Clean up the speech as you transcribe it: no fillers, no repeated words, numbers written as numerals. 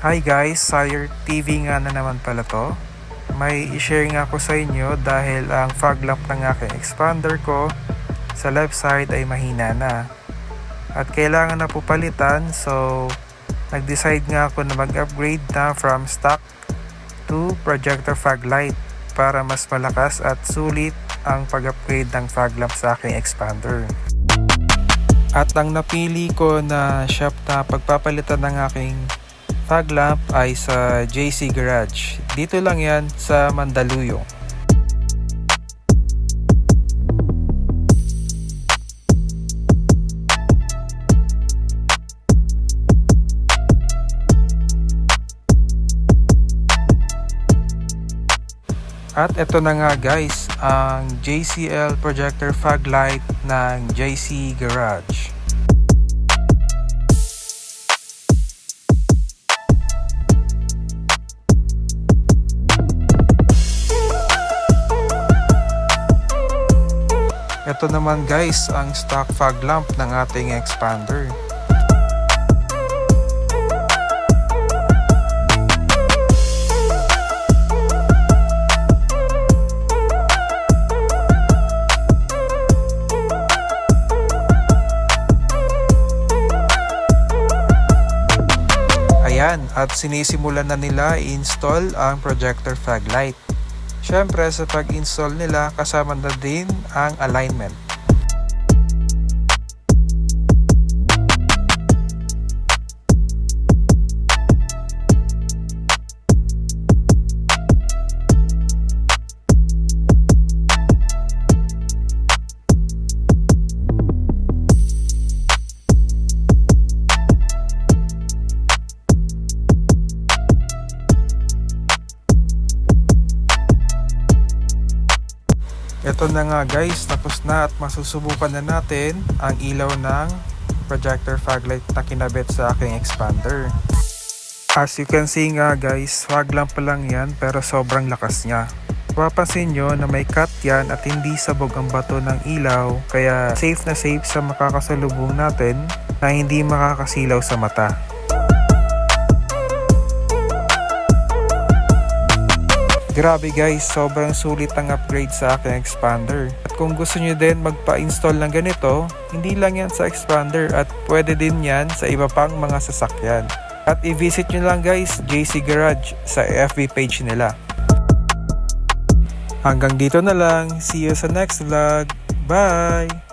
Hi guys, Sire TV nga na naman pala to. May i-share nga ako sa inyo dahil ang fog lamp ng aking expander ko sa left side ay mahina na. At kailangan na po palitan, so nag-decide nga ako na mag-upgrade na from stock to projector fog light para mas malakas at sulit ang pag-upgrade ng fog lamp sa aking expander. At ang napili ko na shop na pagpapalitan ng aking fog lamp ay sa JC Garage. Dito lang yan sa Mandaluyong. At ito na nga guys, ang JCL projector fog light ng JC Garage. Ito naman guys ang stock fog lamp ng ating expander. Ayan, at sinisimulan na nila i-install ang projector fog light. Siyempre sa pag-install nila kasama na din ang alignment. Ito na nga guys, tapos na at masusubukan na natin ang ilaw ng projector fog light na kinabit sa aking expander. As you can see nga guys, fog lamp pa lang yan pero sobrang lakas niya. Mapapansin nyo na may cut yan at hindi sabog ang bato ng ilaw, kaya safe na safe sa makakasalubong natin na hindi makakasilaw sa mata. Grabe guys, sobrang sulit ang upgrade sa aking expander. At kung gusto nyo din magpa-install ng ganito, hindi lang yan sa expander at pwede din yan sa iba pang mga sasakyan. At i-visit nyo lang guys, JC Garage sa FB page nila. Hanggang dito na lang, see you sa next vlog. Bye!